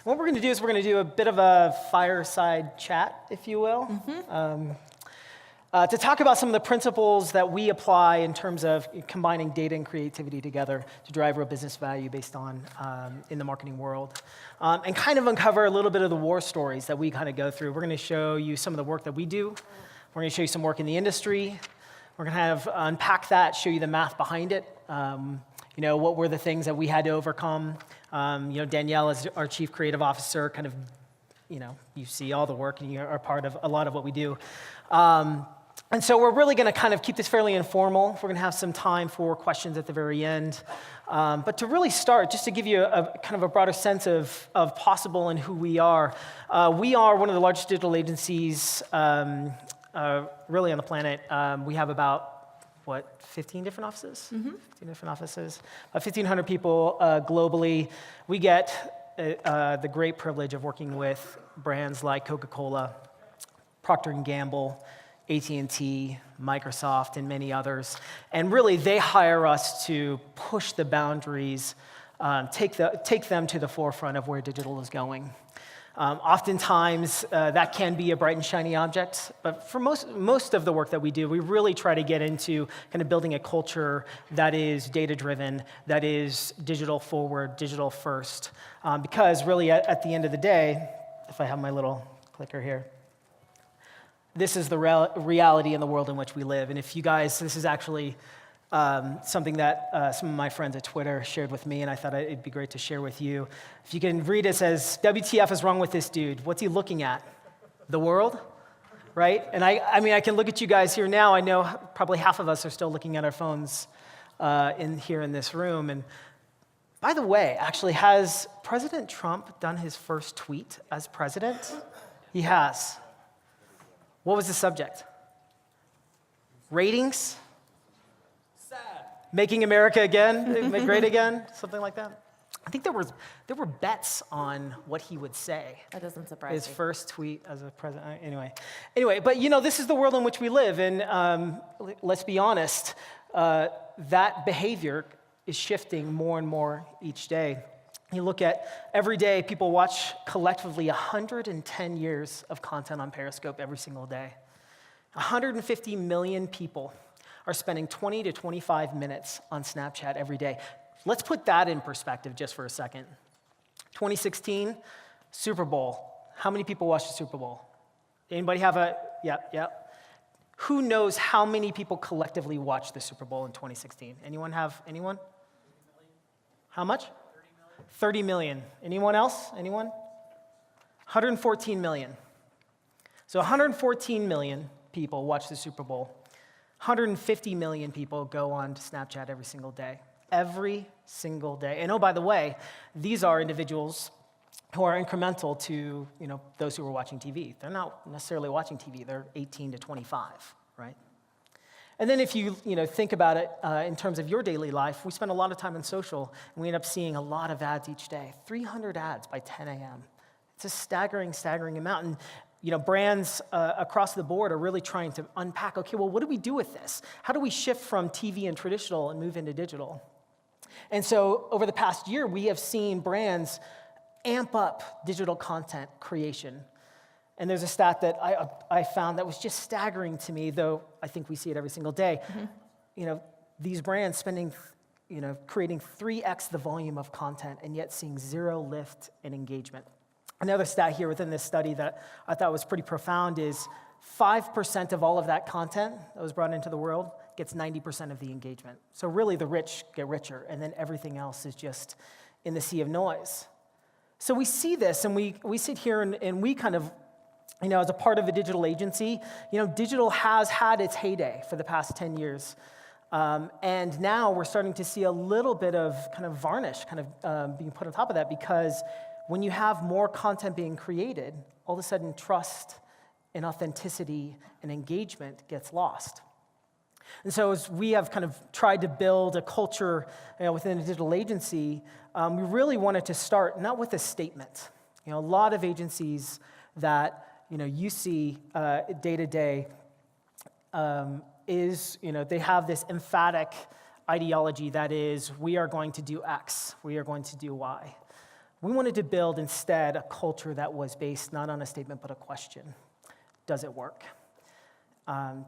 What we're going to do is we're going to do a bit of a fireside chat, if you will, to talk about some of the principles that we apply in terms of combining data and creativity together to drive real business value based on in the marketing world, and kind of uncover a little bit of the war stories that we kind of go through. We're going to show you some of the work that we do. We're going to show you some work in the industry. We're going to kind of unpack that, show you the math behind it. What were the things that we had to overcome? Danielle is our chief creative officer, kind of, you see all the work and you are part of a lot of what we do. And so we're really going to kind of keep this fairly informal. We're going to have some time for questions at the very end. But to really start, just to give you a kind of a broader sense of Possible and who we are one of the largest digital agencies really on the planet. We have about 15 different offices? 15 different offices. 1,500 people globally. We get the great privilege of working with brands like Coca-Cola, Procter & Gamble, AT&T, Microsoft, and many others. And really, they hire us to push the boundaries, take them to the forefront of where digital is going. Oftentimes, that can be a bright and shiny object, but for most of the work that we do, we really try to get into kind of building a culture that is data-driven, that is digital forward, digital first, because really at the end of the day, if I have my little clicker here, this is the reality in the world in which we live. And if you guys, this is actually something that some of my friends at Twitter shared with me, and I thought it'd be great to share with you. If you can read it, says, WTF is wrong with this dude? What's he looking at? The world? Right? And I can look at you guys here now. I know probably half of us are still looking at our phones here in this room. And by the way, actually, has President Trump done his first tweet as president? He has. What was the subject? Ratings? Making America again, great again, something like that. I think there were bets on what he would say. That doesn't surprise His me. first tweet as a president. Anyway, but this is the world in which we live, and let's be honest, that behavior is shifting more and more each day. You look at every day, people watch collectively 110 years of content on Periscope every single day. 150 million people are spending 20 to 25 minutes on Snapchat every day. Let's put that in perspective just for a second. 2016, Super Bowl. How many people watched the Super Bowl? Anybody have yeah. Who knows how many people collectively watched the Super Bowl in 2016? Anyone? How much? 30 million. Anyone else? Anyone? 114 million. So 114 million people watch the Super Bowl. 150 million people go on to Snapchat every single day. Every single day. And oh, by the way, these are individuals who are incremental to those who are watching TV. They're not necessarily watching TV. They're 18 to 25, right? And then if you think about it in terms of your daily life, we spend a lot of time on social, and we end up seeing a lot of ads each day. 300 ads by 10 a.m. It's a staggering amount. And brands across the board are really trying to unpack, okay, well, what do we do with this? How do we shift from TV and traditional and move into digital? And so over the past year, we have seen brands amp up digital content creation. And there's a stat that I found that was just staggering to me, though I think we see it every single day. These brands spending, creating 3x the volume of content and yet seeing zero lift in engagement. Another stat here within this study that I thought was pretty profound is 5% of all of that content that was brought into the world gets 90% of the engagement. So really the rich get richer, and then everything else is just in the sea of noise. So we see this, and we sit here and we kind of, as a part of a digital agency, digital has had its heyday for the past 10 years. And now we're starting to see a little bit of kind of varnish being put on top of that, because when you have more content being created, all of a sudden trust and authenticity and engagement gets lost. And so as we have kind of tried to build a culture within a digital agency, we really wanted to start not with a statement. A lot of agencies that you see day to day is they have this emphatic ideology that is, we are going to do X, we are going to do Y. We wanted to build instead a culture that was based not on a statement but a question. Does it work?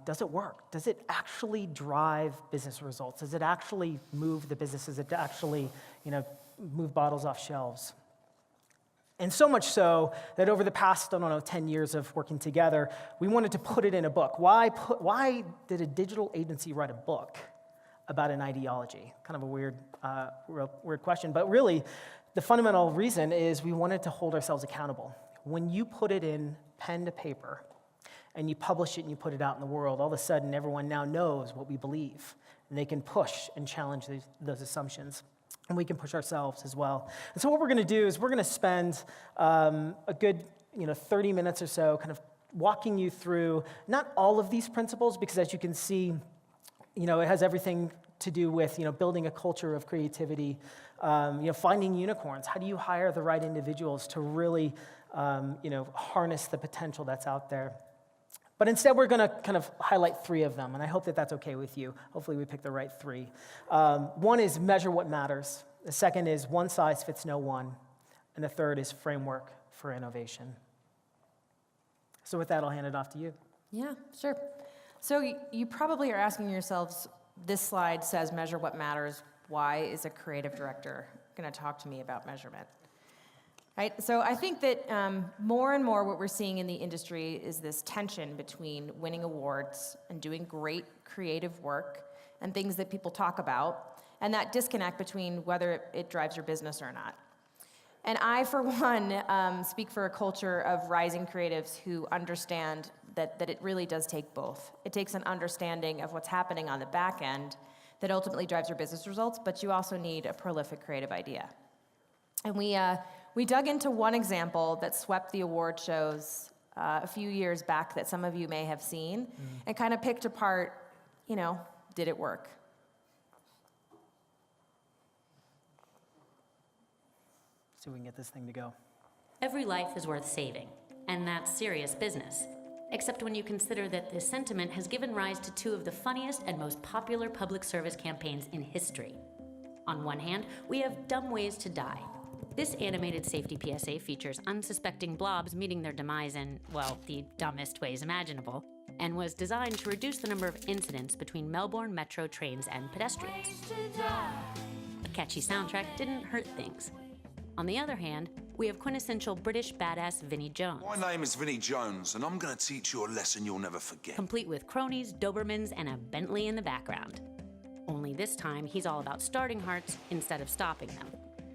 Does it work? Does it actually drive business results? Does it actually move the business? Does it actually, move bottles off shelves? And so much so that over the past, 10 years of working together, we wanted to put it in a book. Why did a digital agency write a book about an ideology? Kind of a weird question, but really, the fundamental reason is we wanted to hold ourselves accountable. When you put it in pen to paper, and you publish it and you put it out in the world, all of a sudden everyone now knows what we believe, and they can push and challenge those assumptions. And we can push ourselves as well. And so what we're going to do is we're going to spend a good 30 minutes or so kind of walking you through not all of these principles, because as you can see, it has everything to do with building a culture of creativity, finding unicorns. How do you hire the right individuals to really harness the potential that's out there? But instead, we're going to kind of highlight 3 of them, and I hope that that's okay with you. Hopefully, we pick the right 3. One is measure what matters. The second is one size fits no one. And the third is framework for innovation. So with that, I'll hand it off to you. Yeah, sure. So you probably are asking yourselves, this slide says measure what matters. Why is a creative director going to talk to me about measurement? Right? So I think that more and more what we're seeing in the industry is this tension between winning awards and doing great creative work and things that people talk about, and that disconnect between whether it drives your business or not. And I, for one, speak for a culture of rising creatives who understand that it really does take both. It takes an understanding of what's happening on the back end that ultimately drives your business results, but you also need a prolific creative idea. And we dug into one example that swept the award shows a few years back that some of you may have seen, and kind of picked apart, did it work? So we can get this thing to go. Every life is worth saving, and that's serious business. Except when you consider that this sentiment has given rise to 2 of the funniest and most popular public service campaigns in history. On one hand, we have Dumb Ways to Die. This animated safety PSA features unsuspecting blobs meeting their demise in, well, the dumbest ways imaginable, and was designed to reduce the number of incidents between Melbourne metro trains and pedestrians. A catchy soundtrack didn't hurt things. On the other hand, we have quintessential British badass Vinnie Jones. My name is Vinnie Jones, and I'm gonna teach you a lesson you'll never forget. Complete with cronies, Dobermans, and a Bentley in the background. Only this time, he's all about starting hearts instead of stopping them,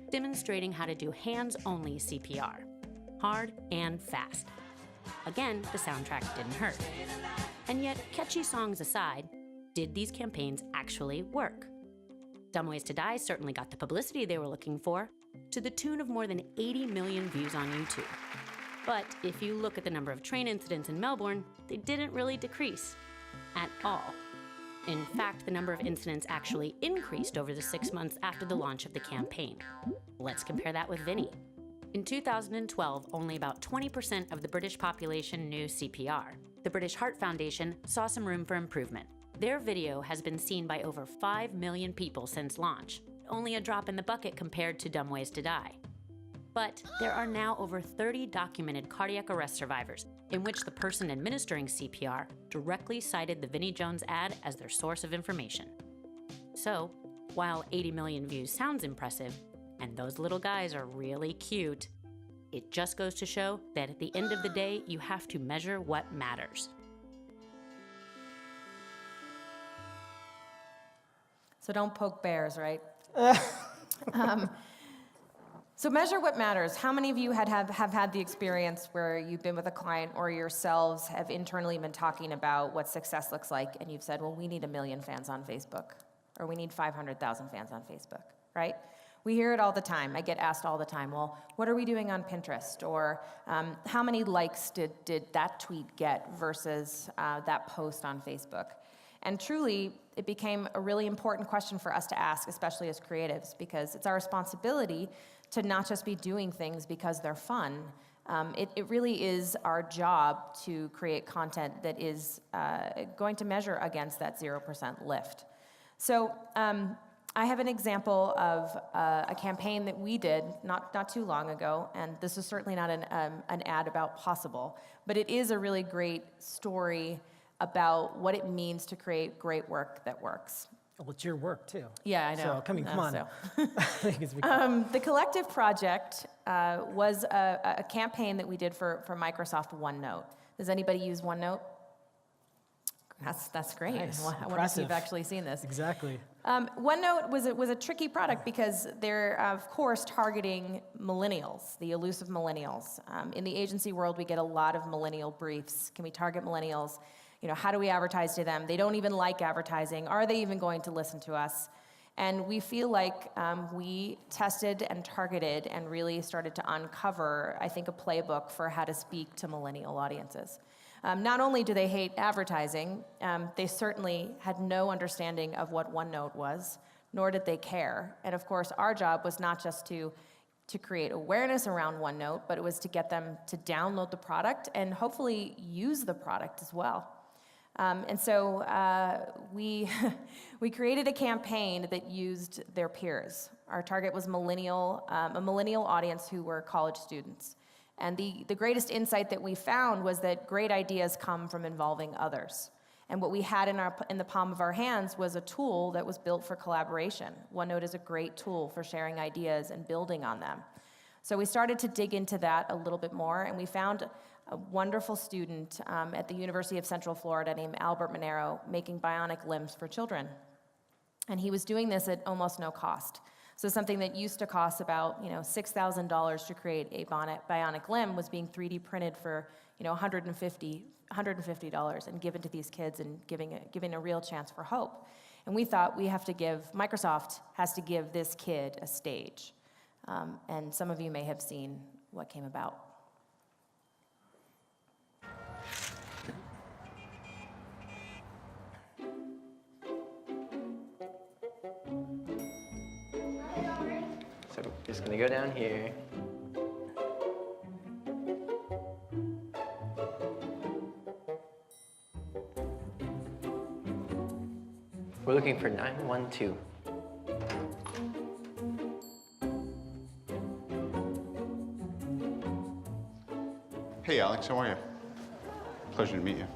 demonstrating how to do hands-only CPR, hard and fast. Again, the soundtrack didn't hurt. And yet, catchy songs aside, did these campaigns actually work? Dumb Ways to Die certainly got the publicity they were looking for, to the tune of more than 80 million views on YouTube. But if you look at the number of train incidents in Melbourne, they didn't really decrease at all. In fact, the number of incidents actually increased over the 6 months after the launch of the campaign. Let's compare that with Vinnie. In 2012, only about 20% of the British population knew CPR. The British Heart Foundation saw some room for improvement. Their video has been seen by over 5 million people since launch, only a drop in the bucket compared to Dumb Ways to Die. But there are now over 30 documented cardiac arrest survivors in which the person administering CPR directly cited the Vinnie Jones ad as their source of information. So, while 80 million views sounds impressive, and those little guys are really cute, it just goes to show that at the end of the day, you have to measure what matters. So don't poke bears, right? So measure what matters. How many of you have had the experience where you've been with a client or yourselves have internally been talking about what success looks like, and you've said, well, we need 1 million fans on Facebook, or we need 500,000 fans on Facebook, right? We hear it all the time. I get asked all the time, well, what are we doing on Pinterest? Or how many likes did that tweet get versus that post on Facebook? And truly, it became a really important question for us to ask, especially as creatives, because it's our responsibility to not just be doing things because they're fun. It really is our job to create content that is going to measure against that 0% lift. So I have an example of a campaign that we did not too long ago, and this is certainly not an ad about Possible, but it is a really great story about what it means to create great work that works. Well, it's your work too. Yeah, I know. So, come on. So. I think it's The Collective Project was a campaign that we did for Microsoft OneNote. Does anybody use OneNote? That's great. Nice. I wonder if Impressive. you've actually seen this. exactly. OneNote was a tricky product because they're, of course, targeting millennials, the elusive millennials. In the agency world, we get a lot of millennial briefs. Can we target millennials? How do we advertise to them? They don't even like advertising. Are they even going to listen to us? And we feel like we tested and targeted and really started to uncover, I think, a playbook for how to speak to millennial audiences. Not only do they hate advertising, they certainly had no understanding of what OneNote was, nor did they care. And of course, our job was not just to create awareness around OneNote, but it was to get them to download the product and hopefully use the product as well. And so we created a campaign that used their peers. Our target was a millennial audience who were college students. And the greatest insight that we found was that great ideas come from involving others. And what we had in the palm of our hands was a tool that was built for collaboration. OneNote is a great tool for sharing ideas and building on them. So we started to dig into that a little bit more, and we found a wonderful student at the University of Central Florida named Albert Monero making bionic limbs for children. And he was doing this at almost no cost. So something that used to cost about $6,000 to create a bionic limb was being 3D printed for $150 and given to these kids and giving a real chance for hope. And we thought Microsoft has to give this kid a stage. And some of you may have seen what came about. So just gonna go down here. We're looking for 912. Hey, Alex, how are you? Pleasure to meet you. I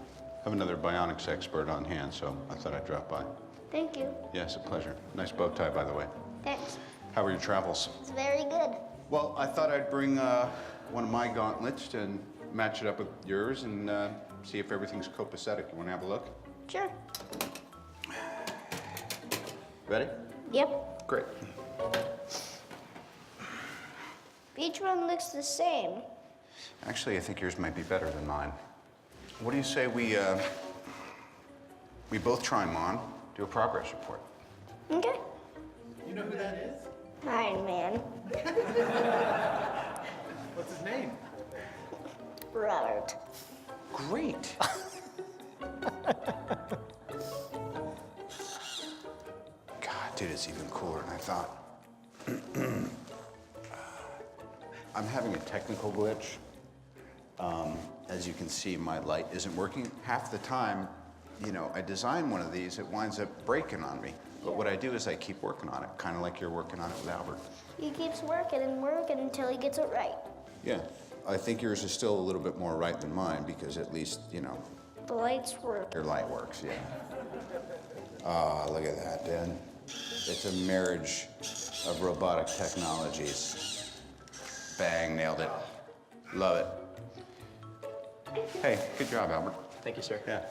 have another bionics expert on hand, so I thought I'd drop by. Thank you. Yes, a pleasure. Nice bow tie, by the way. Thanks. How were your travels? It's very good. Well, I thought I'd bring one of my gauntlets and match it up with yours and see if everything's copacetic. You want to have a look? Sure. Ready? Yep. Great. Each one looks the same. Actually, I think yours might be better than mine. What do you say we both try them on, do a progress report? Okay. You know who that is? Iron Man. What's his name? Robert. Great. God, dude, it's even cooler than I thought. I'm having a technical glitch. As you can see, my light isn't working. Half the time, I design one of these, it winds up breaking on me. But what I do is I keep working on it, kind of like you're working on it with Albert. He keeps working and working until he gets it right. Yeah, I think yours is still a little bit more right than mine because at least, The lights work. your light works, yeah. Ah, look at that, Dan. It's a marriage of robotic technologies. Bang, nailed it. Love it. Hey, good job, Albert. Thank you, sir. Yeah.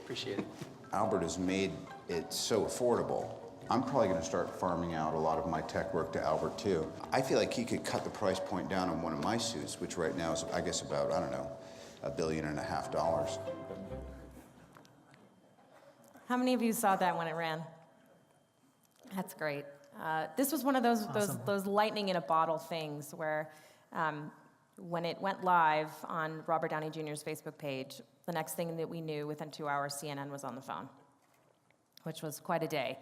Appreciate it. Albert has made it so affordable. I'm probably going to start farming out a lot of my tech work to Albert, too. I feel like he could cut the price point down on one of my suits, which right now is, I guess, about, $1.5 billion. How many of you saw that when it ran? That's great. This was one of those lightning in a bottle things where when it went live on Robert Downey Jr.'s Facebook page, the next thing that we knew, within 2 hours, CNN was on the phone, which was quite a day.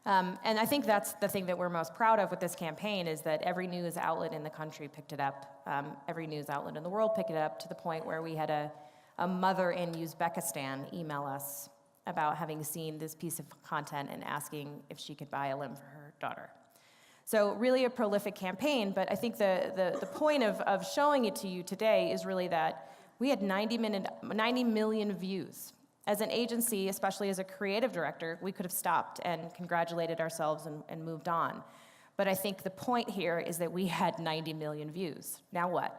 And I think that's the thing that we're most proud of with this campaign is that every news outlet in the country picked it up. Every news outlet in the world picked it up to the point where we had a mother in Uzbekistan email us about having seen this piece of content and asking if she could buy a limb for her daughter. So really a prolific campaign, but I think the point of showing it to you today is really that we had 90 million views. As an agency, especially as a creative director, we could have stopped and congratulated ourselves and moved on. But I think the point here is that we had 90 million views. Now what?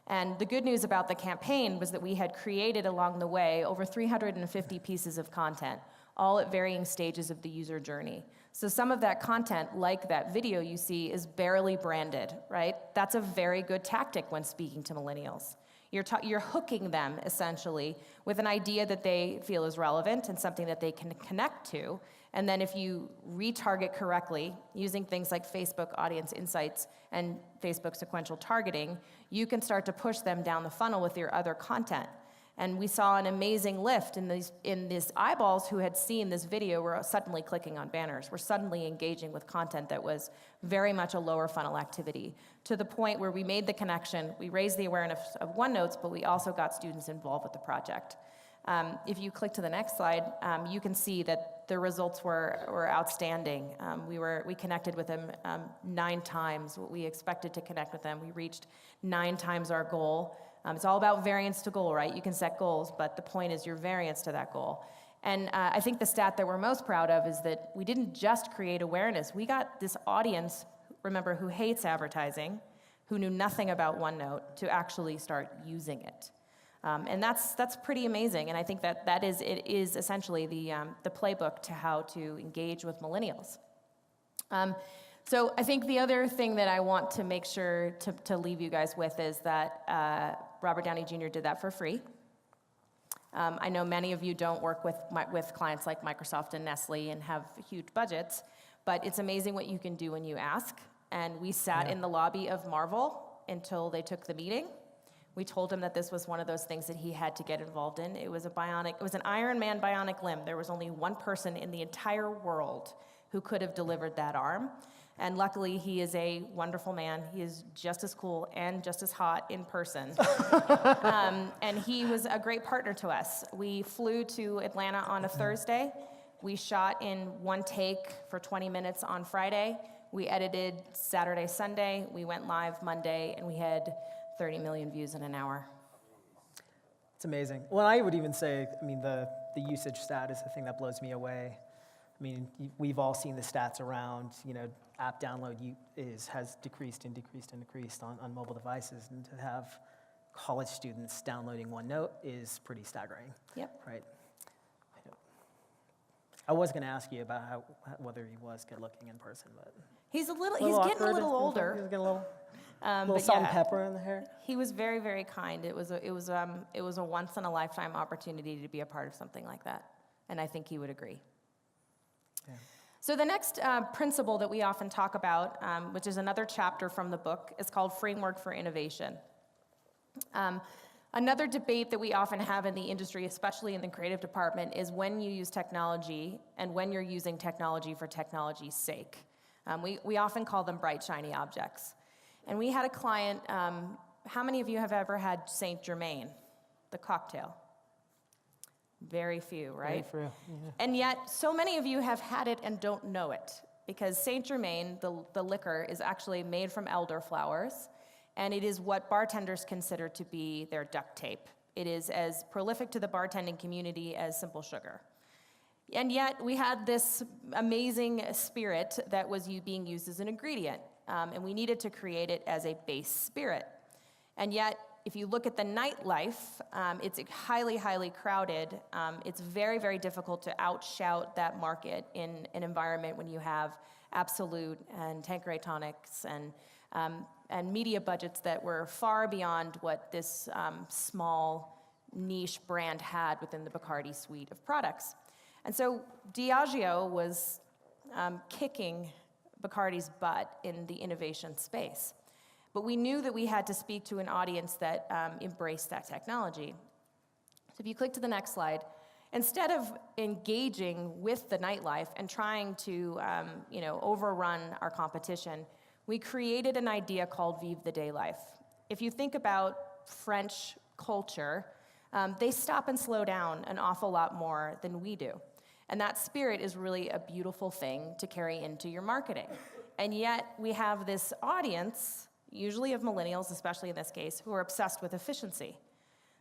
And the good news about the campaign was that we had created along the way over 350 pieces of content, all at varying stages of the user journey. So some of that content, like that video you see, is barely branded, right? That's a very good tactic when speaking to millennials. You're hooking them, essentially, with an idea that they feel is relevant and something that they can connect to. And then if you retarget correctly, using things like Facebook Audience Insights and Facebook sequential targeting, you can start to push them down the funnel with your other content. And we saw an amazing lift in these eyeballs who had seen this video were suddenly clicking on banners, were suddenly engaging with content that was very much a lower funnel activity, to the point where we made the connection, we raised the awareness of OneNotes, but we also got students involved with the project. If you click to the next slide, you can see that the results were outstanding. We connected with them 9 times what we expected to connect with them. We reached 9 times our goal. It's all about variance to goal, right? You can set goals, but the point is your variance to that goal. And I think the stat that we're most proud of is that we didn't just create awareness. We got this audience, remember, who hates advertising, who knew nothing about OneNote, to actually start using it. And that's pretty amazing. And I think that it is essentially the playbook to how to engage with millennials. So I think the other thing that I want to make sure to leave you guys with is that Robert Downey Jr. did that for free. I know many of you don't work with clients like Microsoft and Nestle and have huge budgets, but it's amazing what you can do when you ask. And we sat in the lobby of Marvel until they took the meeting. We told him that this was one of those things that he had to get involved in. It was an Iron Man bionic limb. There was only one person in the entire world who could have delivered that arm. And luckily, he is a wonderful man. He is just as cool and just as hot in person. And he was a great partner to us. We flew to Atlanta on a Thursday. We shot in one take for 20 minutes on Friday. We edited Saturday, Sunday. We went live Monday, and we had 30 million views in an hour. It's amazing. Well, I would even say, I mean, the usage stat is the thing that blows me away. I mean, we've all seen the stats around, app download has decreased and decreased and decreased on mobile devices, and to have college students downloading OneNote is pretty staggering. Yep. Right. I was going to ask you about whether he was good looking in person, but He's getting a awkward. little older. He's getting a little But salt and yeah, pepper in the hair. he was very, very kind. It was a once in a lifetime opportunity to be a part of something like that, and I think he would agree. Yeah. So the next principle that we often talk about, which is another chapter from the book, is called Framework for Innovation. Another debate that we often have in the industry, especially in the creative department, is when you use technology and when you're using technology for technology's sake. We often call them bright, shiny objects. And we had a client, how many of you have ever had Saint Germain, the cocktail? Very few, right? Very few, yeah. And yet, so many of you have had it and don't know it, because Saint Germain, the liquor, is actually made from elderflowers, and it is what bartenders consider to be their duct tape. It is as prolific to the bartending community as simple sugar. And yet, we had this amazing spirit that was being used as an ingredient, and we needed to create it as a base spirit. And yet, if you look at the nightlife, it's highly, highly crowded. It's very, very difficult to outshout that market in an environment when you have Absolut and Tanqueray tonics and media budgets that were far beyond what this small niche brand had within the Bacardi suite of products. And so Diageo was kicking Bacardi's butt in the innovation space. But we knew that we had to speak to an audience that embraced that technology. So if you click to the next slide, instead of engaging with the nightlife and trying to overrun our competition, we created an idea called Vive the Day Life. If you think about French culture, they stop and slow down an awful lot more than we do. And that spirit is really a beautiful thing to carry into your marketing. And yet we have this audience, usually of millennials, especially in this case, who are obsessed with efficiency.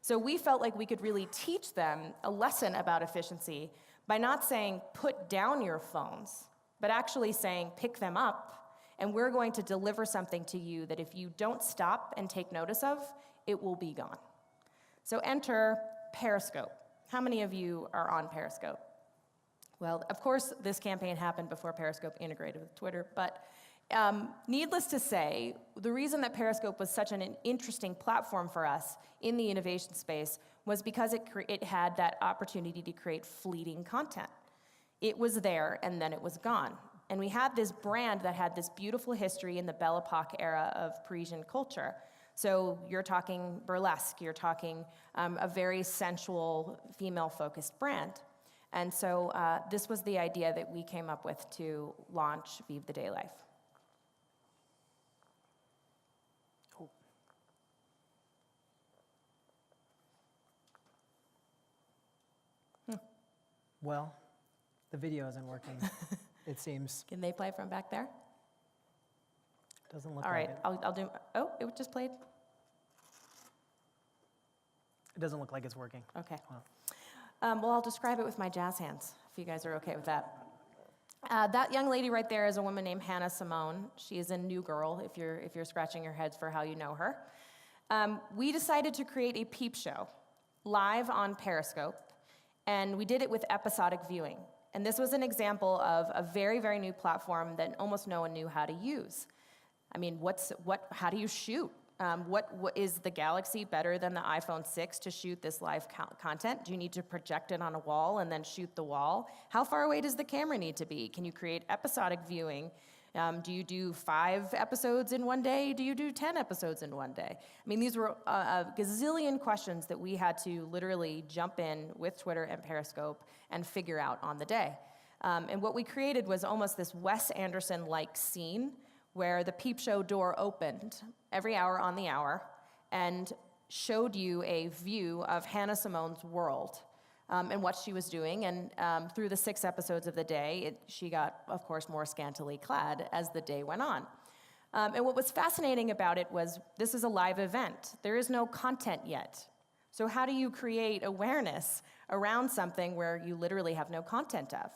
So we felt like we could really teach them a lesson about efficiency by not saying, put down your phones, but actually saying, pick them up, and we're going to deliver something to you that if you don't stop and take notice of, it will be gone. So enter Periscope. How many of you are on Periscope? Well, of course, this campaign happened before Periscope integrated with Twitter, but needless to say, the reason that Periscope was such an interesting platform for us in the innovation space was because it had that opportunity to create fleeting content. It was there, and then it was gone. And we had this brand that had this beautiful history in the Belle Epoque era of Parisian culture. So you're talking burlesque, you're talking a very sensual, female-focused brand. And so this was the idea that we came up with to launch Vive the Day Life. Well, the video isn't working, it seems. Can they play from back there? Doesn't look All like right, it. I'll do, oh, it just played? It doesn't look like it's working. Okay. Wow. Well, I'll describe it with my jazz hands, if you guys are okay with that. That young lady right there is a woman named Hannah Simone. She is a new girl, if you're scratching your heads for how you know her. We decided to create a peep show live on Periscope, and we did it with episodic viewing. And this was an example of a very, very new platform that almost no one knew how to use. I mean, how do you shoot? What is the Galaxy better than the iPhone 6 to shoot this live content? Do you need to project it on a wall and then shoot the wall? How far away does the camera need to be? Can you create episodic viewing? Do you do 5 episodes in one day? Do you do 10 episodes in one day? I mean, these were a gazillion questions that we had to literally jump in with Twitter and Periscope and figure out on the day. And what we created was almost this Wes Anderson-like scene where the peep show door opened every hour on the hour and showed you a view of Hannah Simone's world and what she was doing. And through the 6 episodes of the day, she got, of course, more scantily clad as the day went on. And what was fascinating about it was this is a live event. There is no content yet. So how do you create awareness around something where you literally have no content of?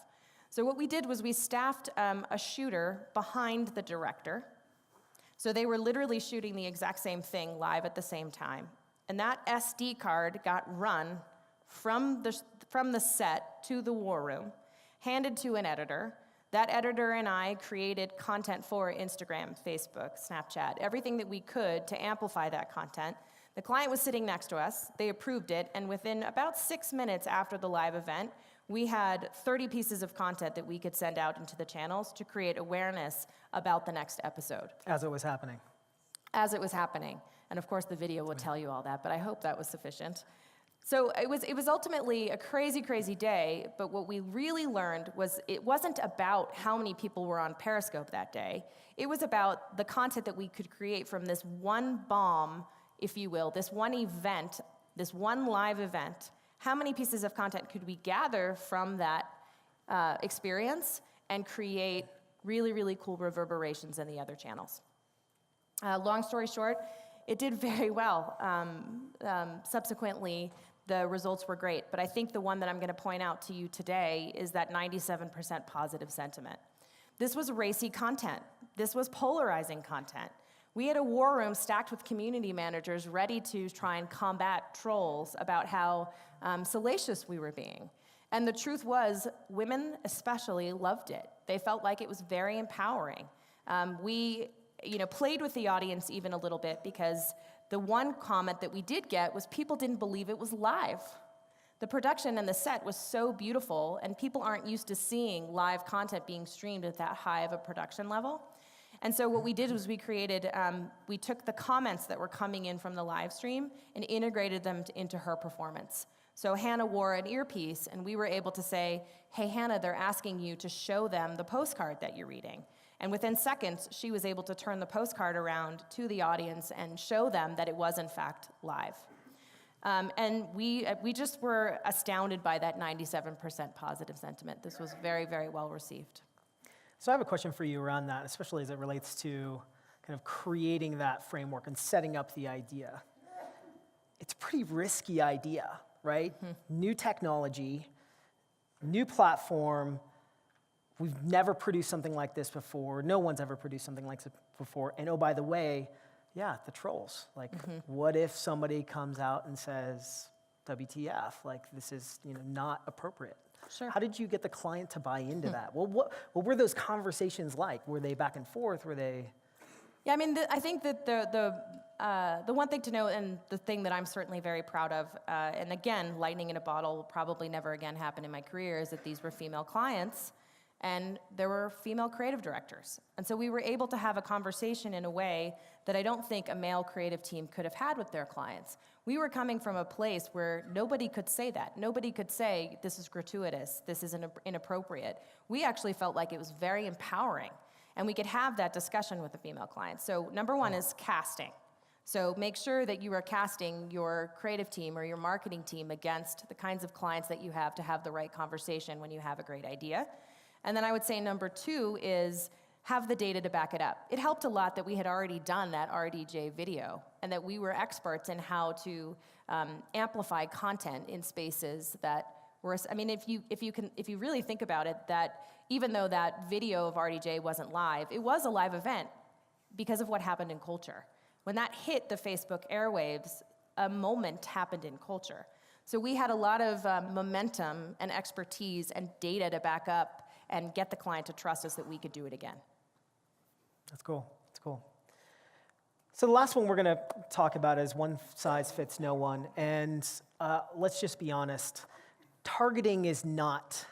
So what we did was we staffed a shooter behind the director. So they were literally shooting the exact same thing live at the same time. And that SD card got run from the set to the war room, handed to an editor. That editor and I created content for Instagram, Facebook, Snapchat, everything that we could to amplify that content. The client was sitting next to us, they approved it, and within about 6 minutes after the live event, we had 30 pieces of content that we could send out into the channels to create awareness about the next episode. As it was happening. As it was happening. And of course, the video will tell you all that, but I hope that was sufficient. So it was ultimately a crazy, crazy day, but what we really learned was it wasn't about how many people were on Periscope that day. It was about the content that we could create from this one bomb, if you will, this one event, this one live event. How many pieces of content could we gather from that experience and create really, really cool reverberations in the other channels? Long story short, it did very well. Subsequently, the results were great, but I think the one that I'm going to point out to you today is that 97% positive sentiment. This was racy content. This was polarizing content. We had a war room stacked with community managers ready to try and combat trolls about how salacious we were being. And the truth was, women especially loved it. They felt like it was very empowering. We played with the audience even a little bit because the one comment that we did get was people didn't believe it was live. The production and the set was so beautiful, and people aren't used to seeing live content being streamed at that high of a production level. And so what we did was we took the comments that were coming in from the live stream and integrated them into her performance. So Hannah wore an earpiece, and we were able to say, hey, Hannah, they're asking you to show them the postcard that you're reading. And within seconds, she was able to turn the postcard around to the audience and show them that it was, in fact, live. And we just were astounded by that 97% positive sentiment. This was very, very well received. So I have a question for you around that, especially as it relates to kind of creating that framework and setting up the idea. It's a pretty risky idea, right? New technology, new platform. We've never produced something like this before. No one's ever produced something like this before. And oh, by the way, yeah, the trolls. Like, what if somebody comes out and says, WTF, like this is not appropriate? Sure. How did you get the client to buy into that? Well, what were those conversations like? Were they back and forth? Were they? Yeah, I mean, I think that the one thing to note, and the thing that I'm certainly very proud of, and again, lightning in a bottle will probably never again happen in my career, is that these were female clients, and there were female creative directors. And so we were able to have a conversation in a way that I don't think a male creative team could have had with their clients. We were coming from a place where nobody could say that. Nobody could say, this is gratuitous, this is inappropriate. We actually felt like it was very empowering, and we could have that discussion with the female clients. So number one is casting. So make sure that you are casting your creative team or your marketing team against the kinds of clients that you have to have the right conversation when you have a great idea. And then I would say number two is have the data to back it up. It helped a lot that we had already done that RDJ video and that we were experts in how to amplify content in spaces that were, I mean, if you really think about it, that even though that video of RDJ wasn't live, it was a live event because of what happened in culture. When that hit the Facebook airwaves, a moment happened in culture. So we had a lot of momentum and expertise and data to back up and get the client to trust us that we could do it again. That's cool. That's cool. So the last one we're going to talk about is one size fits no one. And let's just be honest. Targeting is not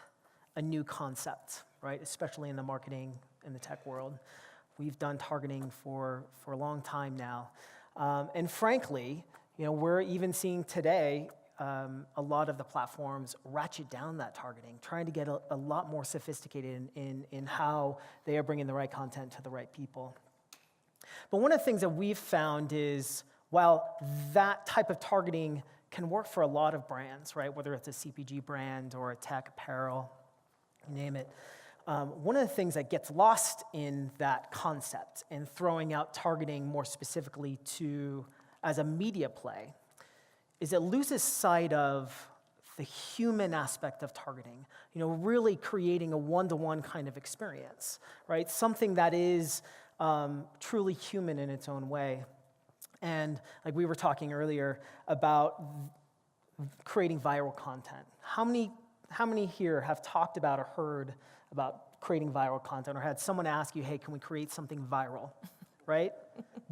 a new concept, right? Especially in the marketing and the tech world. We've done targeting for a long time now. And frankly, we're even seeing today a lot of the platforms ratchet down that targeting, trying to get a lot more sophisticated in how they are bringing the right content to the right people. But one of the things that we've found is, while that type of targeting can work for a lot of brands, right, whether it's a CPG brand or a tech apparel, you name it, one of the things that gets lost in that concept and throwing out targeting more specifically as a media play is it loses sight of the human aspect of targeting, really creating a one-to-one kind of experience, right? Something that is truly human in its own way. And like we were talking earlier about creating viral content. How many here have talked about or heard about creating viral content or had someone ask you, hey, can we create something viral, right?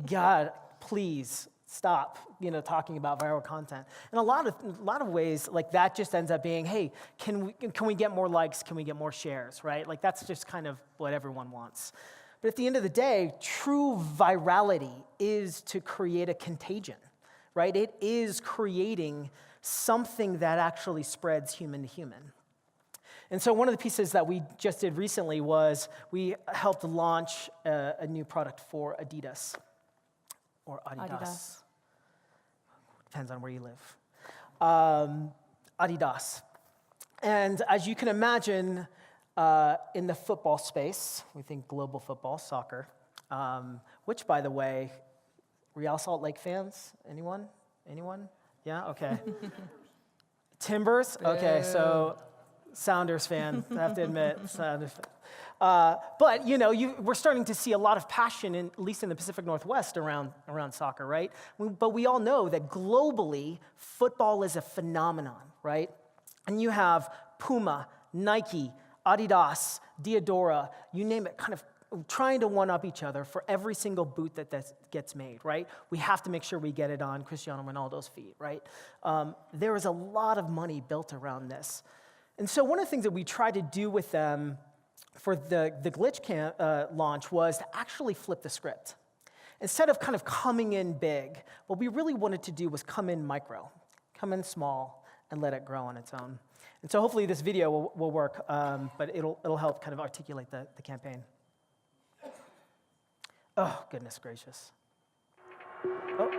God, please stop, talking about viral content. In a lot of ways, like that just ends up being, hey, can we get more likes? Can we get more shares, right? Like that's just kind of what everyone wants. But at the end of the day, true virality is to create a contagion, right? It is creating something that actually spreads human to human. And so one of the pieces that we just did recently was we helped launch a new product for Adidas. Or Adidas. Depends on where you live. Adidas. And as you can imagine, in the football space, we think global football, soccer, which, by the way, Real Salt Lake fans? Anyone? Yeah? Okay. Timbers? Okay, so Sounders fan, I have to admit. Sounders fan. But we're starting to see a lot of passion, at least in the Pacific Northwest, around soccer, right? But we all know that globally, football is a phenomenon, right? And you have Puma, Nike, Adidas, Diadora, you name it, kind of trying to one-up each other for every single boot that gets made, right? We have to make sure we get it on Cristiano Ronaldo's feet, right? There is a lot of money built around this. And so one of the things that we tried to do with them for the Glitch launch was to actually flip the script. Instead of kind of coming in big, what we really wanted to do was come in micro, come in small, and let it grow on its own. And so hopefully this video will work, but it'll help kind of articulate the campaign. Oh, goodness gracious. Oh.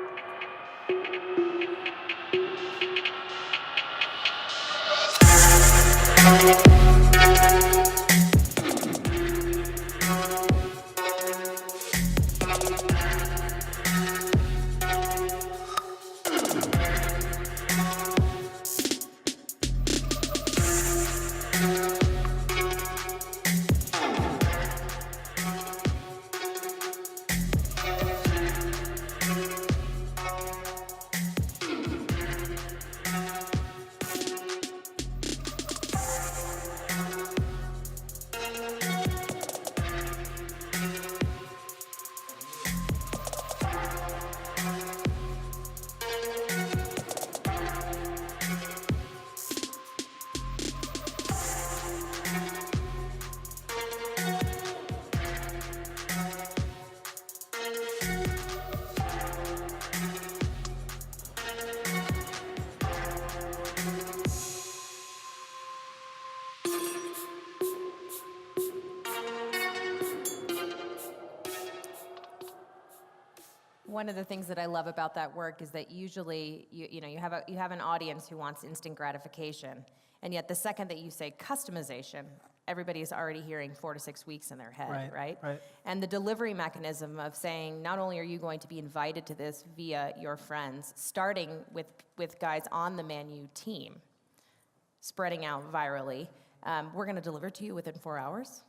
One of the things that I love about that work is that usually you have an audience who wants instant gratification, and yet the second that you say customization, everybody is already hearing 4 to 6 weeks in their head, right? Right. And the delivery mechanism of saying not only are you going to be invited to this via your friends, starting with guys on the Manu team, spreading out virally, we're going to deliver to you within 4 hours.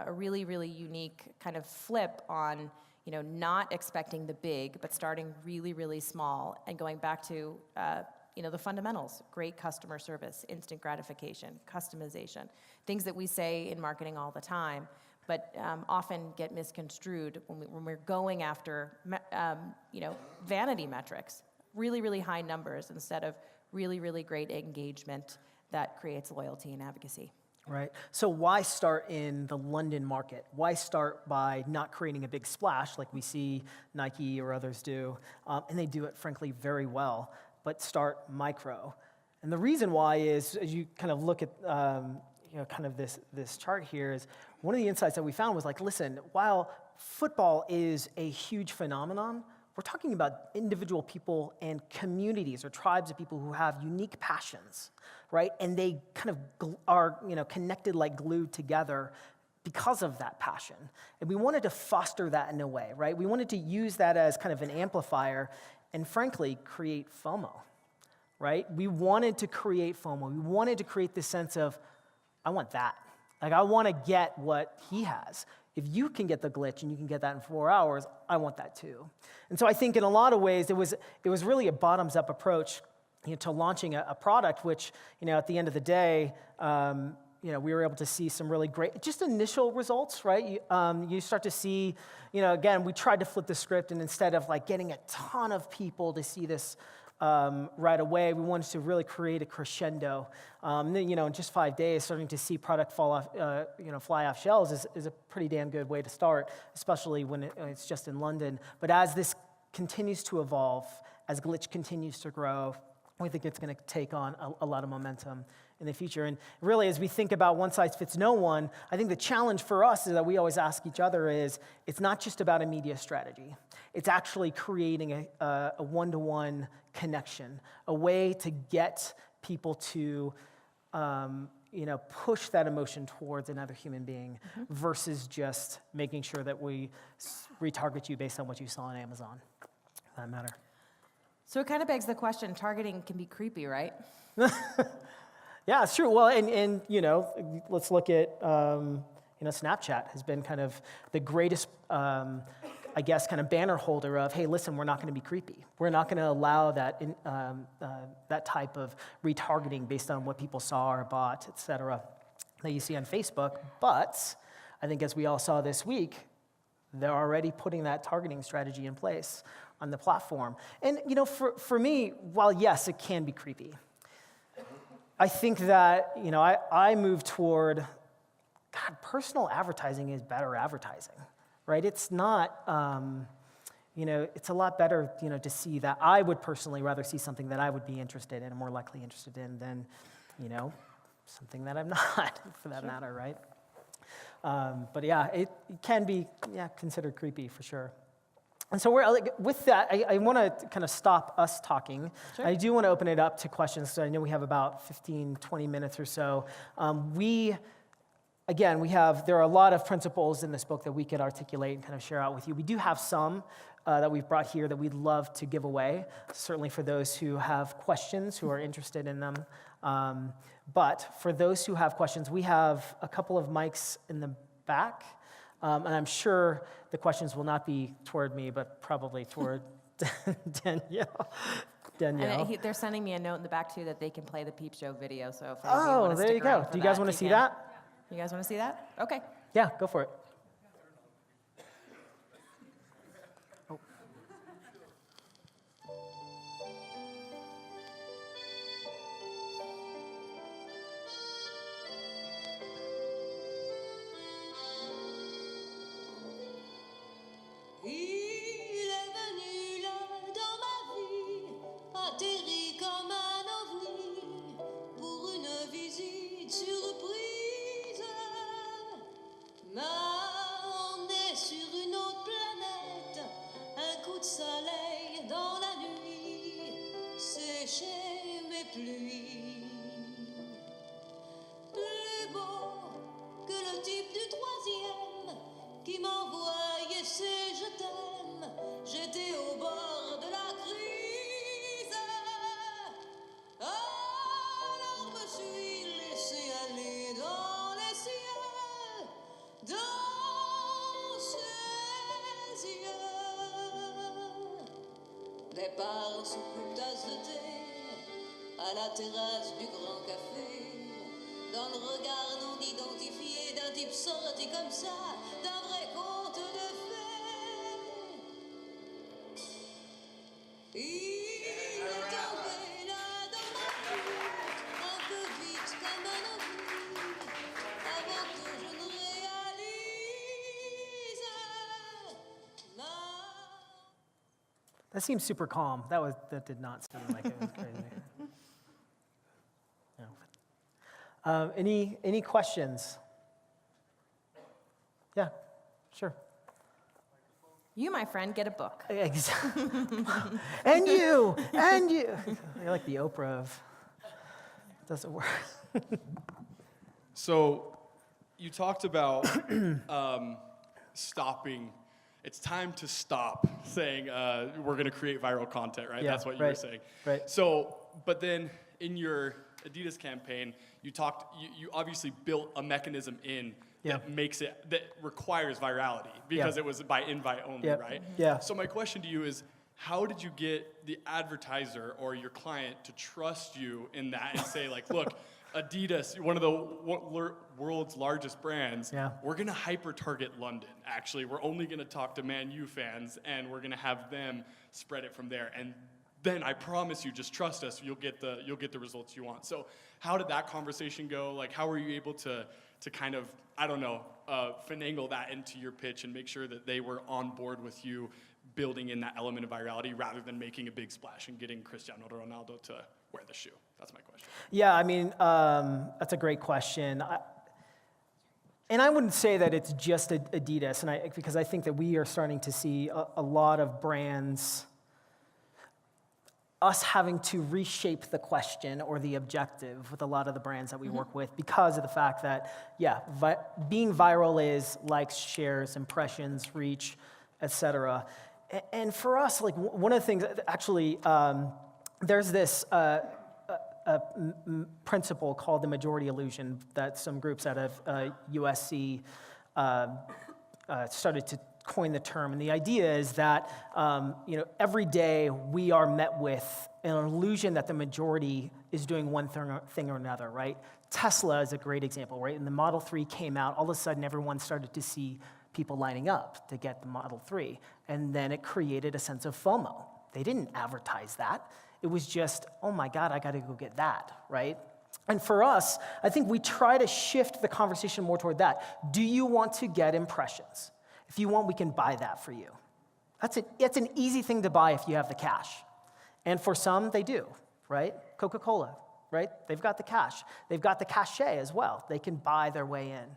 A really, really unique kind of flip on not expecting the big, but starting really, really small and going back to, the fundamentals, great customer service, instant gratification, customization, things that we say in marketing all the time, but often get misconstrued when we're going after, vanity metrics, really, really high numbers instead of really, really great engagement that creates loyalty and advocacy. Right. So why start in the London market? Why start by not creating a big splash like we see Nike or others do? And they do it, frankly, very well, but start micro. And the reason why is, as you kind of look at kind of this chart here, is one of the insights that we found was like, listen, while football is a huge phenomenon, we're talking about individual people and communities or tribes of people who have unique passions, right? And they kind of are, connected like glued together because of that passion. And we wanted to foster that in a way, right? We wanted to use that as kind of an amplifier and frankly, create FOMO, right? We wanted to create FOMO. We wanted to create this sense of, I want that. Like, I want to get what he has. If you can get the glitch and you can get that in 4 hours, I want that too. And so I think in a lot of ways, it was really a bottoms-up approach to launching a product, which, at the end of the day, we were able to see some really great, just initial results, right? You start to see, again, we tried to flip the script, and instead of like getting a ton of people to see this right away, we wanted to really create a crescendo. In just 5 days, starting to see product fly off shelves is a pretty damn good way to start, especially when it's just in London. But as this continues to evolve, as Glitch continues to grow, we think it's going to take on a lot of momentum in the future. And really, as we think about one size fits no one, I think the challenge for us is that we always ask each other is, it's not just about a media strategy. It's actually creating a one-to-one connection, a way to get people to push that emotion towards another human being versus just making sure that we retarget you based on what you saw on Amazon, for that matter. So it kind of begs the question, targeting can be creepy, right? Yeah, it's true. Well, and let's look at, Snapchat has been kind of the greatest, kind of banner holder of, hey, listen, we're not going to be creepy. We're not going to allow that that type of retargeting based on what people saw or bought, et cetera, that you see on Facebook. But I think as we all saw this week, they're already putting that targeting strategy in place on the platform. And, for me, while yes, it can be creepy, I think that, I move toward, personal advertising is better advertising, right? It's not, it's a lot better, to see that. I would personally rather see something that I would be interested in and more likely interested in than, something that I'm not, for that matter, right? But yeah, it can be, considered creepy for sure. And so with that, I want to kind of stop us talking. Sure. I do want to open it up to questions, so I know we have about 15, 20 minutes or so. There are a lot of principles in this book that we could articulate and kind of share out with you. We do have some that we've brought here that we'd love to give away, certainly for those who have questions, who are interested in them. But for those who have questions, we have a couple of mics in the back. And I'm sure the questions will not be toward me, but probably toward Danielle. And they're sending me a note in the back, too, that they can play the Peep Show video. So if any of you want to there stick you go. around for Do you guys that, want to see can. that? You guys want to see that? Okay. Yeah, go for it. Il est venu là dans ma vie, atterri comme un ovni, pour une visite surprise. M'a emmené sur une autre planète, un coup de soleil dans la nuit, sécher mes pluies. Plus beau que le type du troisième qui m'envoyait ses je t'aime. J'étais au bord de la crise. Alors me suis laissé aller dans les cieux, dans ses yeux. Départ sous une tasse de thé, à la terrasse du grand café. Dans le regard non identifié d'un type sorti comme ça, d'un vrai conte de fées. Il est tombé là dans ma vie, un peu vite comme un ovni, avant que je ne réalise ma... That seems super calm. That did not seem like it was crazy. No. Any questions? Yeah, sure. You, my friend, get a book. Exactly. and you. You're like the Oprah of, doesn't work. So you talked about stopping. It's time to stop saying we're going to create viral content, right? Yeah, That's what you were saying. Right. So, but then in your Adidas campaign, you obviously built a mechanism that requires virality because it was by invite only, right? Yeah. So my question to you is, how did you get the advertiser or your client to trust you in that and say, like, look, Adidas, one of the world's largest brands, we're going to hyper-target London, actually. We're only going to talk to Man U fans, and we're going to have them spread it from there. And then I promise you, just trust us, you'll get the results you want. So how did that conversation go? Like, how were you able to kind of, I don't know, finagle that into your pitch and make sure that they were on board with you building in that element of virality rather than making a big splash and getting Cristiano Ronaldo to wear the shoe? That's my question. Yeah, I mean, that's a great question. And I wouldn't say that it's just Adidas, because I think that we are starting to see a lot of brands, us having to reshape the question or the objective with a lot of the brands that we work with because of the fact that, being viral is likes, shares, impressions, reach, etc. And for us, like one of the things, actually, there's this principle called the majority illusion that some groups out of USC started to coin the term. And the idea is that every day we are met with an illusion that the majority is doing one thing or another, right? Tesla is a great example, right? And the Model 3 came out, all of a sudden everyone started to see people lining up to get the Model 3. And then it created a sense of FOMO. They didn't advertise that. It was just, oh my God, I gotta go get that, right? And for us, I think we try to shift the conversation more toward that. Do you want to get impressions? If you want, we can buy that for you. It's an easy thing to buy if you have the cash. And for some, they do, right? Coca-Cola, right? They've got the cash. They've got the cachet as well. They can buy their way in.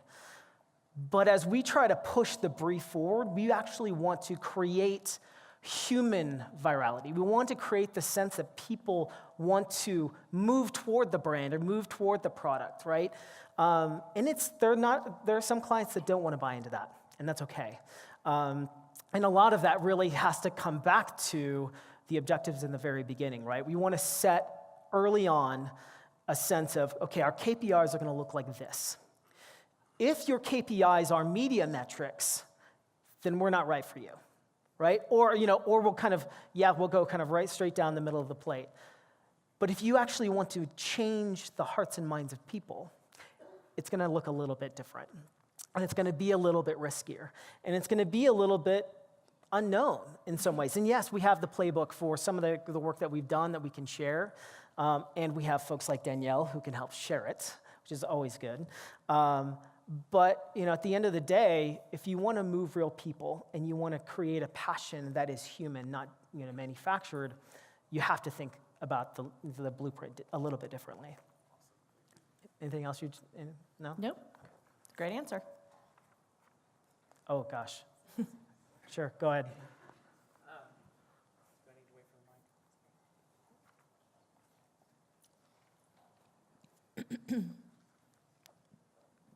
But as we try to push the brief forward, we actually want to create human virality. We want to create the sense that people want to move toward the brand or move toward the product, right? And there are some clients that don't want to buy into that, and that's okay. And a lot of that really has to come back to the objectives in the very beginning, right? We want to set early on a sense of, okay, our KPIs are going to look like this. If your KPIs are media metrics, then we're not right for you, right? Or we'll go kind of right straight down the middle of the plate. But if you actually want to change the hearts and minds of people, it's going to look a little bit different. And it's going to be a little bit riskier. And it's going to be a little bit unknown in some ways. And yes, we have the playbook for some of the work that we've done that we can share. And we have folks like Danielle who can help share it, which is always good. But at the end of the day, if you want to move real people and you want to create a passion that is human, not manufactured, you have to think about the blueprint a little bit differently. Anything else no? Nope. Great answer. Oh, gosh. Sure, go ahead.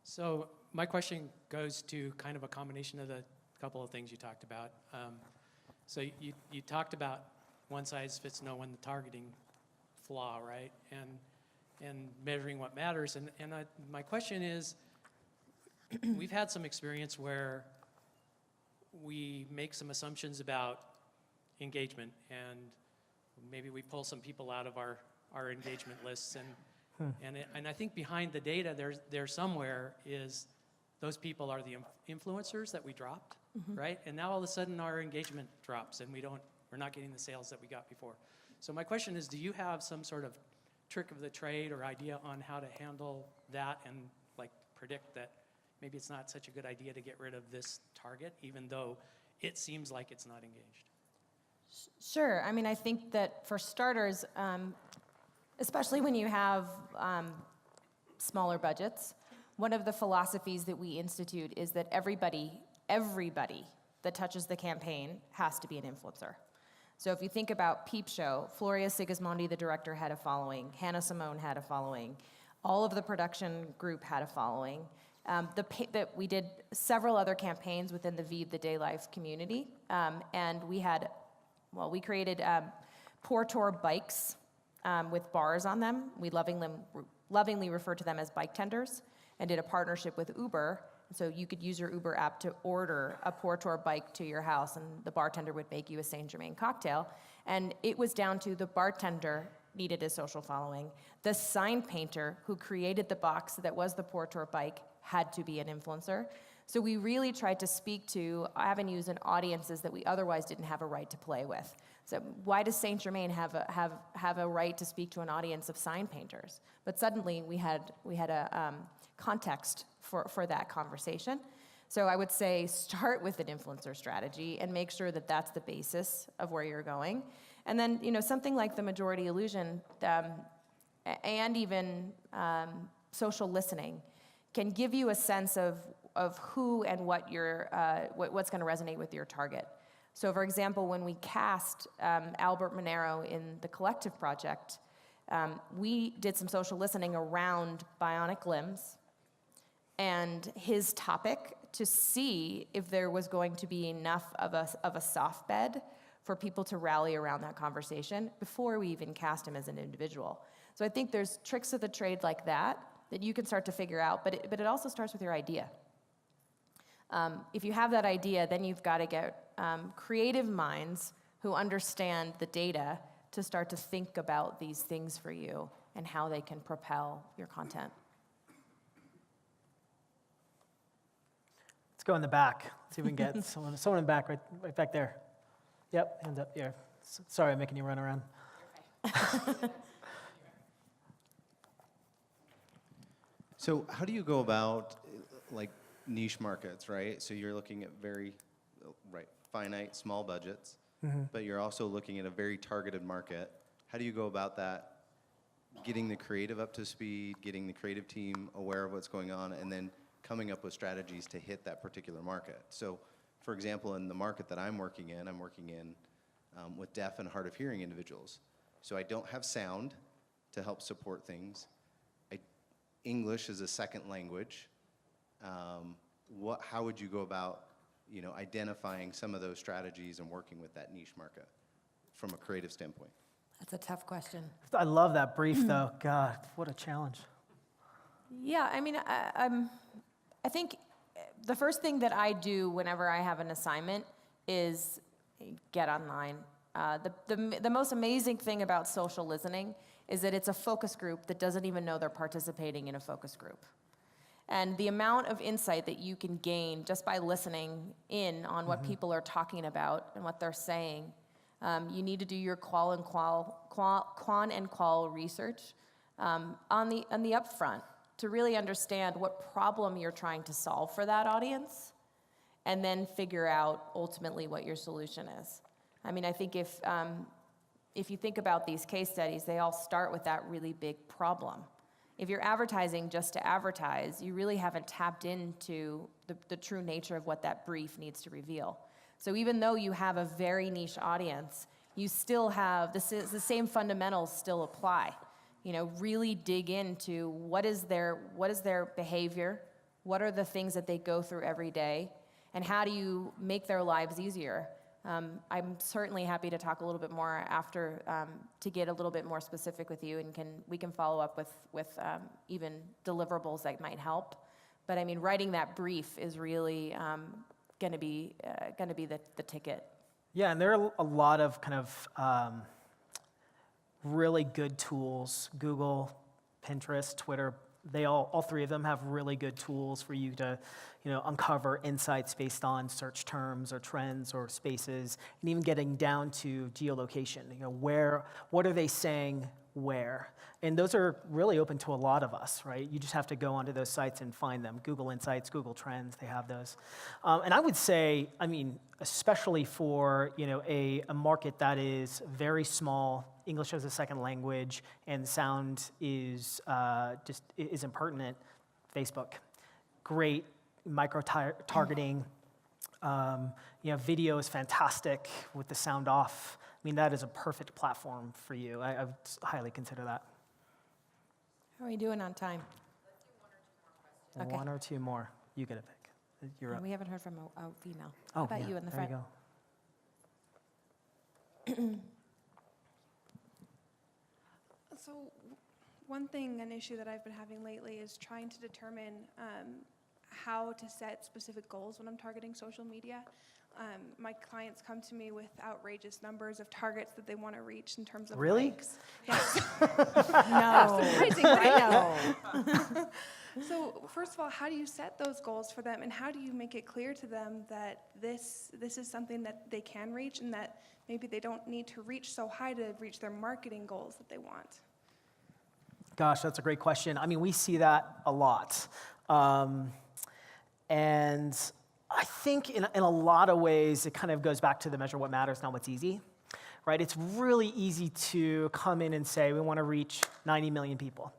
So my question goes to kind of a combination of the couple of things you talked about. So you talked about one size fits no one, the targeting flaw, right? And measuring what matters. And my question is, we've had some experience where we make some assumptions about engagement, and maybe we pull some people out of our engagement lists, and I think behind the data there somewhere is those people are the influencers that we dropped, right? And now all of a sudden our engagement drops and we're not getting the sales that we got before. So my question is, do you have some sort of trick of the trade or idea on how to handle that and predict that maybe it's not such a good idea to get rid of this target, even though it seems like it's not engaged? Sure. I mean, I think that for starters, especially when you have smaller budgets, one of the philosophies that we institute is that everybody that touches the campaign has to be an influencer. So if you think about Peep Show, Floria Sigismondi, the director, had a following. Hannah Simone had a following. All of the production group had a following. We did several other campaigns within the Vive the Day Life community, and we created Pour Tour bikes with bars on them. We lovingly refer to them as bike tenders, and did a partnership with Uber. So you could use your Uber app to order a Pour Tour bike to your house, and the bartender would make you a Saint Germain cocktail. And it was down to the bartender needed a social following. The sign painter who created the box that was the Pour Tour bike had to be an influencer. So we really tried to speak to avenues and audiences that we otherwise didn't have a right to play with. So why does Saint Germain have a right to speak to an audience of sign painters? But suddenly we had a context for that conversation. So I would say start with an influencer strategy and make sure that that's the basis of where you're going. And then something like the majority illusion and even social listening can give you a sense of who and what's going to resonate with your target. So for example, when we cast Albert Monero in the Collective Project, we did some social listening around bionic limbs and his topic to see if there was going to be enough of a soft bed for people to rally around that conversation before we even cast him as an individual. So I think there's tricks of the trade like that you can start to figure out, but it also starts with your idea. If you have that idea, then you've got to get creative minds who understand the data to start to think about these things for you and how they can propel your content. Let's go in the back. See if we can get someone in the back, right back there. Yep, hands up. Yeah. Sorry, I'm making you run around. So how do you go about niche markets, right? So you're looking at very finite, small budgets, but you're also looking at a very targeted market. How do you go about that? Getting the creative up to speed, getting the creative team aware of what's going on, and then coming up with strategies to hit that particular market. So For example, in the market that I'm working in with deaf and hard of hearing individuals. So I don't have sound to help support things. English is a second language. How would you go about, identifying some of those strategies and working with that niche market from a creative standpoint? That's a tough question. I love that brief, though. God, what a challenge. Yeah, I mean, I think the first thing that I do whenever I have an assignment is get online. The most amazing thing about social listening is that it's a focus group that doesn't even know they're participating in a focus group. And the amount of insight that you can gain just by listening in on what people are talking about and what they're saying, you need to do your qual and qual research on the upfront to really understand what problem you're trying to solve for that audience, and then figure out ultimately what your solution is. I mean, I think if you think about these case studies, they all start with that really big problem. If you're advertising just to advertise, you really haven't tapped into the true nature of what that brief needs to reveal. So even though you have a very niche audience, you still have the same fundamentals still apply. Really dig into what is their behavior, what are the things that they go through every day, and how do you make their lives easier? I'm certainly happy to talk a little bit more after to get a little bit more specific with you, and we can follow up with even deliverables that might help. But I mean, writing that brief is really going to be the ticket. Yeah, and there are a lot of kind of really good tools. Google, Pinterest, Twitter, they all three of them have really good tools for you to, uncover insights based on search terms or trends or spaces, and even getting down to geolocation. What are they saying where? And those are really open to a lot of us, right? You just have to go onto those sites and find them. Google Insights, Google Trends, they have those. And I would say, especially for a market that is very small, English as a second language, and sound is isn't pertinent. Facebook, great micro-targeting. Video is fantastic with the sound off. That is a perfect platform for you. I would highly consider that. How are we doing on time? Let's do one or two more questions. Okay. One or two more. You get a pick. You're up. We haven't heard from a female. Oh, How about yeah, you in the there front? You go. So an issue that I've been having lately is trying to determine how to set specific goals when I'm targeting social media. My clients come to me with outrageous numbers of targets that they want to reach in terms of likes. Yes. No. Surprising, right? No. So first of all, how do you set those goals for them, and how do you make it clear to them that this is something that they can reach, and that maybe they don't need to reach so high to reach their marketing goals that they want? Gosh, that's a great question. We see that a lot. And I think in a lot of ways, it kind of goes back to the measure what matters, not what's easy, right? It's really easy to come in and say, we want to reach 90 million people,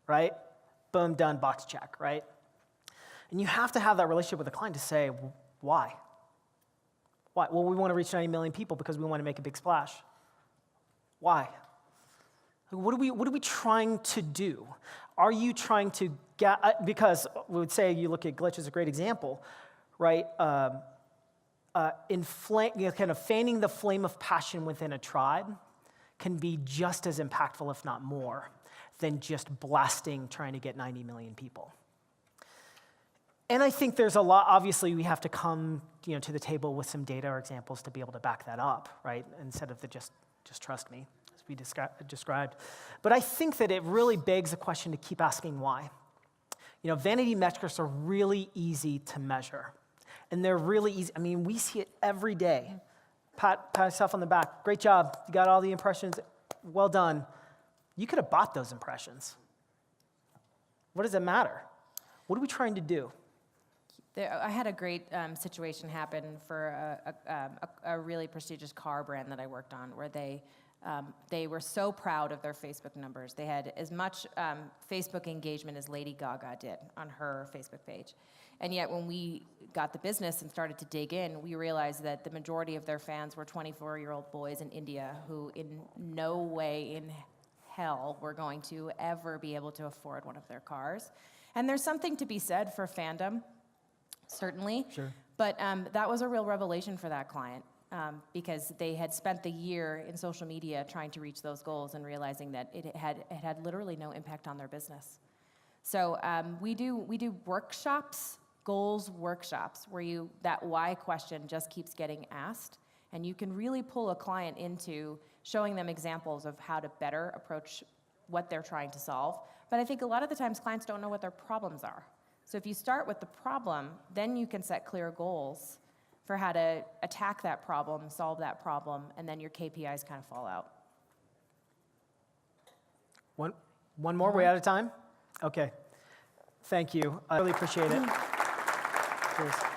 right? Boom, done, box check, right? And you have to have that relationship with the client to say, why? Why? Well, we want to reach 90 million people because we want to make a big splash. Why? What are we trying to do? Are you trying to get, because we would say, you look at Glitch as a great example, right? Kind of fanning the flame of passion within a tribe can be just as impactful, if not more, than just blasting trying to get 90 million people. And I think there's a lot, obviously we have to come to the table with some data or examples to be able to back that up, right? Instead of the just trust me, as we described. But I think that it really begs the question to keep asking why. Vanity metrics are really easy to measure. And they're really easy. We see it every day. Pat yourself on the back. Great job. You got all the impressions. Well done. You could have bought those impressions. What does it matter? What are we trying to do? I had a great situation happen for a really prestigious car brand that I worked on, where they They were so proud of their Facebook numbers. They had as much Facebook engagement as Lady Gaga did on her Facebook page. And yet when we got the business and started to dig in, we realized that the majority of their fans were 24-year-old boys in India who in no way in hell were going to ever be able to afford one of their cars. And there's something to be said for fandom, certainly. Sure. But that was a real revelation for that client. Because they had spent the year in social media trying to reach those goals and realizing that it had literally no impact on their business. So we do workshops, goals workshops, where that why question just keeps getting asked, and you can really pull a client into showing them examples of how to better approach what they're trying to solve. But I think a lot of the times clients don't know what their problems are. So if you start with the problem, then you can set clear goals for how to attack that problem, solve that problem, and then your KPIs kind of fall out. One more, we out of time? Okay. Thank you. I really appreciate it. Cheers.